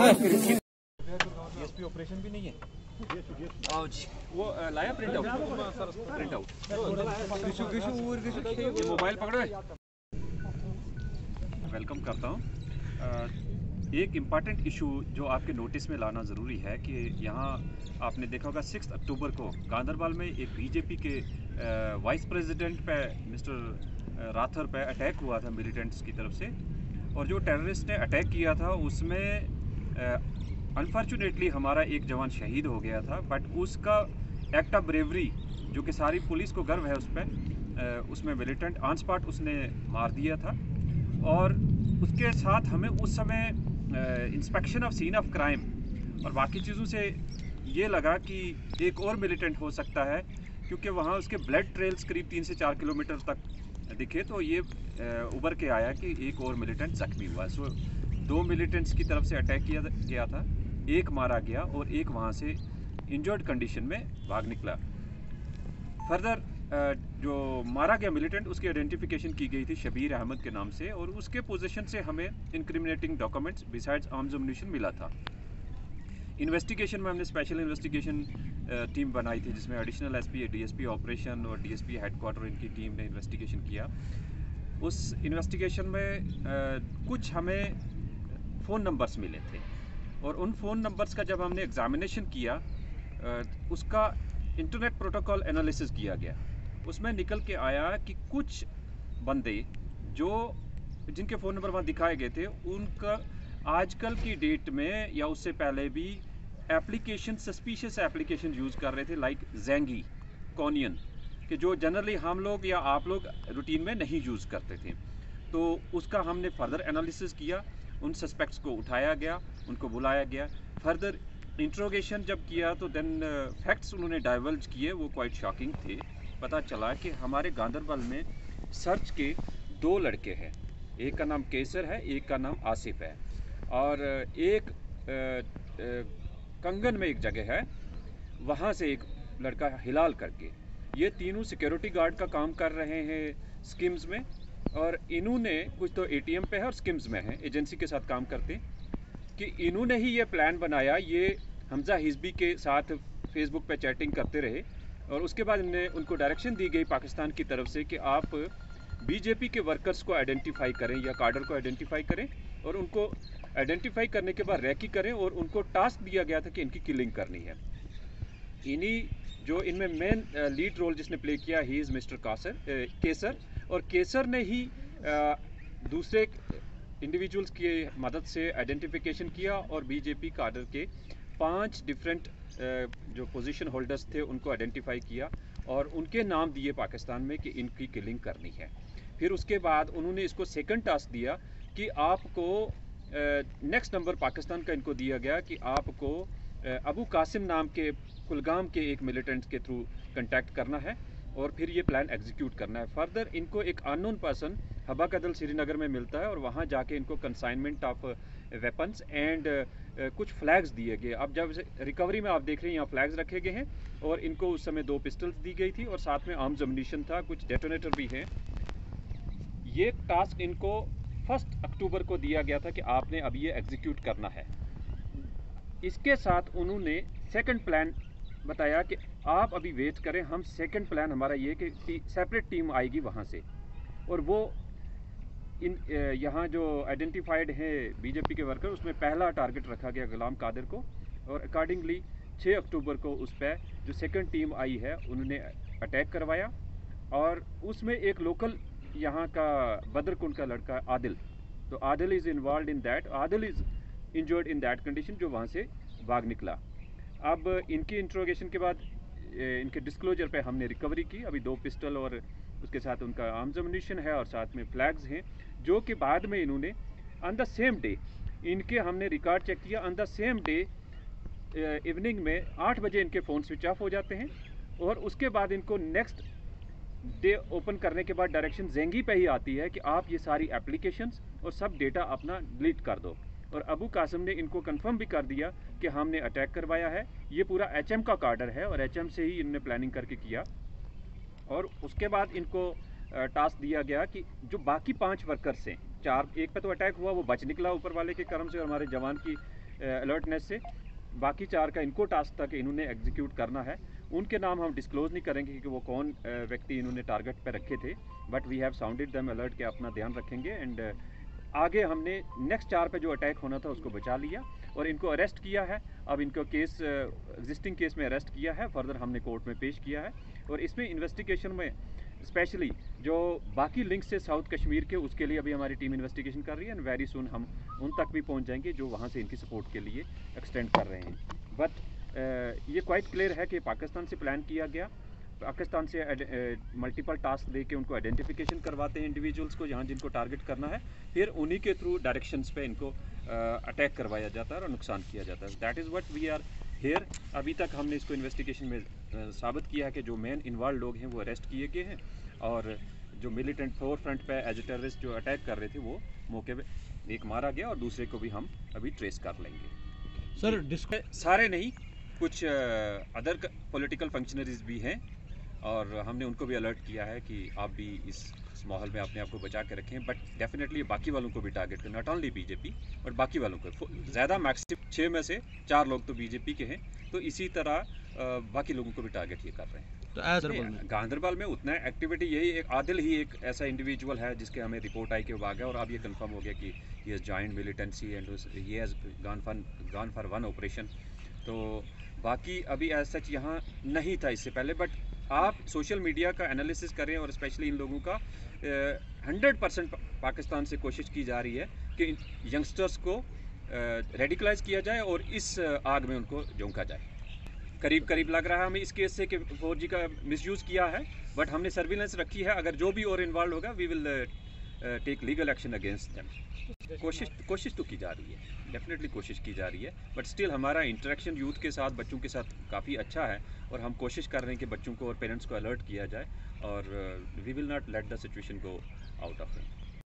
DSP operation भी नहीं है। आओ जी, वो लाया प्रिंट आउट मोबाइल पकड़ो। वेलकम करता हूँ। एक इम्पॉर्टेंट इशू जो आपके नोटिस में लाना ज़रूरी है कि यहाँ आपने देखा होगा 6 अक्टूबर को गांधरबल में एक बीजेपी के वाइस प्रेसिडेंट पे मिस्टर राथर पे अटैक हुआ था मिलिटेंट्स की तरफ से, और जो टेररिस्ट ने अटैक किया था उसमें अनफॉर्चुनेटली हमारा एक जवान शहीद हो गया था। बट उसका एक्ट ऑफ ब्रेवरी जो कि सारी पुलिस को गर्व है उस पर, उसमें मिलिटेंट ऑन स्पॉट उसने मार दिया था। और उसके साथ हमें उस समय inspection of scene of crime और बाकी चीज़ों से ये लगा कि एक और मिलिटेंट हो सकता है, क्योंकि वहाँ उसके ब्लड ट्रेल्स करीब 3 से 4 किलोमीटर तक दिखे। तो ये उभर के आया कि एक और मिलिटेंट जख्मी हुआ। सो 2 मिलिटेंट्स की तरफ से अटैक किया गया था, एक मारा गया और एक वहाँ से इंजर्ड कंडीशन में भाग निकला। फर्दर जो मारा गया मिलिटेंट उसकी आइडेंटिफिकेशन की गई थी शबीर अहमद के नाम से, और उसके पोजीशन से हमें incriminating documents besides arms ammunition मिला था। इन्वेस्टिगेशन में हमने स्पेशल इन्वेस्टिगेशन टीम बनाई थी जिसमें एडिशनल एसपी, डीएसपी ऑपरेशन और डीएसपी हेडक्वार्टर इनकी टीम ने इन्वेस्टिगेशन किया। उस इन्वेस्टिगेशन में कुछ हमें फ़ोन नंबर्स मिले थे, और उन फ़ोन नंबर्स का जब हमने एग्जामिनेशन किया उसका इंटरनेट प्रोटोकॉल एनालिसिस किया गया। उसमें निकल के आया कि कुछ बंदे जो जिनके फ़ोन नंबर वहाँ दिखाए गए थे उनका आजकल की डेट में या उससे पहले भी एप्लीकेशन, सस्पिशियस एप्लीकेशन यूज़ कर रहे थे, लाइक ज़ेंगी, कॉनियन, कि जो जनरली हम लोग या आप लोग रूटीन में नहीं यूज़ करते थे। तो उसका हमने फर्दर एनालिसिस किया, उन सस्पेक्ट्स को उठाया गया, उनको बुलाया गया। फर्दर इंट्रोगेशन जब किया तो देन फैक्ट्स उन्होंने डाइवल्ज किए, वो क्वाइट शॉकिंग थे। पता चला कि हमारे गांधरबल में सर्च के 2 लड़के हैं, एक का नाम केसर है, एक का नाम आसिफ है, और एक कंगन में एक जगह है वहाँ से एक लड़का हिलाल करके। ये तीनों सिक्योरिटी गार्ड का काम कर रहे हैं स्किम्स में, और इन्होंने कुछ तो एटीएम पे है और स्किम्स में है, एजेंसी के साथ काम करते कि इन्होंने ही ये प्लान बनाया। ये हमजा हिजबी के साथ फेसबुक पे चैटिंग करते रहे, और उसके बाद इन्हें उनको डायरेक्शन दी गई पाकिस्तान की तरफ से कि आप बीजेपी के वर्कर्स को आइडेंटिफाई करें या कार्डर को आइडेंटिफाई करें, और उनको आइडेंटिफाई करने के बाद रैकी करें, और उनको टास्क दिया गया था कि इनकी किलिंग करनी है। इन्हीं जो इनमें मेन लीड रोल जिसने प्ले किया ही इज़ मिस्टर केसर, और केसर ने ही दूसरे इंडिविजुअल्स की मदद से आइडेंटिफिकेशन किया और बीजेपी कार्डर के 5 डिफरेंट जो पोजीशन होल्डर्स थे उनको आइडेंटिफाई किया और उनके नाम दिए पाकिस्तान में कि इनकी किलिंग करनी है। फिर उसके बाद उन्होंने इसको सेकंड टास्क दिया कि आपको नेक्स्ट नंबर पाकिस्तान का इनको दिया गया कि आपको अबू कासिम नाम के कुलगाम के एक मिलिटेंट के थ्रू कांटेक्ट करना है और फिर ये प्लान एग्जीक्यूट करना है। फर्दर इनको एक अननोन पर्सन हबा कदल श्रीनगर में मिलता है और वहाँ जाके इनको कंसाइनमेंट ऑफ वेपन्स एंड कुछ फ्लैग्स दिए गए। अब जब रिकवरी में आप देख रहे हैं यहाँ फ्लैग्स रखे गए हैं, और इनको उस समय 2 पिस्टल्स दी गई थी और साथ में आर्म्स एम्युनिशन था, कुछ डेटोनेटर भी हैं। ये टास्क इनको 1 अक्टूबर को दिया गया था कि आपने अब ये एग्जीक्यूट करना है। इसके साथ उन्होंने सेकंड प्लान बताया कि आप अभी वेट करें, हम सेकंड प्लान हमारा ये कि सेपरेट टीम आएगी वहाँ से, और वो यहाँ जो आइडेंटिफाइड है बीजेपी के वर्कर उसमें पहला टारगेट रखा गया गुलाम कादिर को, और अकॉर्डिंगली 6 अक्टूबर को उस पर जो सेकंड टीम आई है उन्होंने अटैक करवाया, और उसमें एक लोकल यहाँ का बदरकुंड का लड़का आदिल, तो Adil is involve in that, Adil is injured in that condition, जो वहाँ से भाग निकला। अब इनकी इंट्रोगेशन के बाद इनके डिस्क्लोजर पे हमने रिकवरी की, अभी 2 पिस्टल और उसके साथ उनका आर्म्स एम्युनिशन है और साथ में फ्लैग्स हैं, जो कि बाद में इन्होंने ऑन द सेम डे इनके हमने रिकॉर्ड चेक किया, on the same day evening में 8 बजे इनके फ़ोन स्विच ऑफ हो जाते हैं, और उसके बाद इनको नेक्स्ट डे ओपन करने के बाद डायरेक्शन ज़ेंगी पे ही आती है कि आप ये सारी एप्लीकेशंस और सब डेटा अपना डिलीट कर दो। और अबू कासिम ने इनको कंफर्म भी कर दिया कि हमने अटैक करवाया है, ये पूरा एचएम का कार्डर है और एचएम से ही इन्होंने प्लानिंग करके किया। और उसके बाद इनको टास्क दिया गया कि जो बाकी 5 वर्कर्स हैं, 4 एक पे तो अटैक हुआ, वो बच निकला ऊपर वाले के कर्म से और हमारे जवान की अलर्टनेस से। बाकी 4 का इनको टास्क था कि इन्होंने एग्जीक्यूट करना है। उनके नाम हम डिस्क्लोज़ नहीं करेंगे कि वो कौन व्यक्ति इन्होंने टारगेट पे रखे थे, but we have sounded them alert के अपना ध्यान रखेंगे। एंड आगे हमने नेक्स्ट 4 पे जो अटैक होना था उसको बचा लिया और इनको अरेस्ट किया है। अब इनको केस एग्जिस्टिंग केस में अरेस्ट किया है, फर्दर हमने कोर्ट में पेश किया है। और इसमें इन्वेस्टिगेशन में स्पेशली जो बाकी लिंक्स से साउथ कश्मीर के, उसके लिए अभी हमारी टीम इन्वेस्टिगेशन कर रही है एंड वेरी सुन हम उन तक भी पहुंच जाएंगे जो वहां से इनकी सपोर्ट के लिए एक्सटेंड कर रहे हैं। बट ये क्वाइट क्लियर है कि पाकिस्तान से प्लान किया गया, पाकिस्तान से मल्टीपल टास्क दे के उनको आइडेंटिफिकेशन करवाते हैं इंडिविजुअल्स को जहाँ जिनको टारगेट करना है, फिर उन्हीं के थ्रू डायरेक्शंस पे इनको अटैक करवाया जाता है और नुकसान किया जाता है। That is what we are here. अभी तक हमने इसको इन्वेस्टिगेशन में साबित किया है कि जो मेन इन्वॉल्व लोग हैं वो अरेस्ट किए गए हैं और जो मिलिटेंट फोर फ्रंट पे एज ए टेररिस्ट जो अटैक कर रहे थे वो मौके पे एक मारा गया और दूसरे को भी हम अभी ट्रेस कर लेंगे। सर सारे नहीं, कुछ अदर पॉलिटिकल फंक्शनरीज भी हैं और हमने उनको भी अलर्ट किया है कि आप भी इस माहौल में अपने आप को बचा के रखें। बट डेफिनेटली बाकी वालों को भी टारगेट करें, नॉट ओनली बीजेपी और बाकी वालों को। ज़्यादा मैक्सिमम 6 में से 4 लोग तो बीजेपी के हैं, तो इसी तरह बाकी लोगों को भी टारगेट ये कर रहे हैं। तो गांधरबल में उतना एक्टिविटी यही एक आदिल ही एक ऐसा इंडिविजुअल है जिसके हमें रिपोर्ट आई कि वो आ गया और अब ये कंफर्म हो गया कि he has joined militancy and he has gone for one operation. तो बाकी अभी एज सच यहाँ नहीं था इससे पहले। बट आप सोशल मीडिया का एनालिसिस करें और स्पेशली इन लोगों का 100% पाकिस्तान से कोशिश की जा रही है कि यंगस्टर्स को रेडिकलाइज किया जाए और इस आग में उनको झोंका जाए। करीब करीब लग रहा है हमें इस केस से कि 4G का मिसयूज़ किया है, बट हमने सर्विलेंस रखी है। अगर जो भी और इन्वॉल्व होगा we will take legal action against them. कोशिश तो की जा रही है, डेफिनेटली कोशिश की जा रही है, बट स्टिल हमारा इंटरेक्शन यूथ के साथ, बच्चों के साथ काफ़ी अच्छा है और हम कोशिश कर रहे हैं कि बच्चों को और पेरेंट्स को अलर्ट किया जाए और we will not let the situation go out of.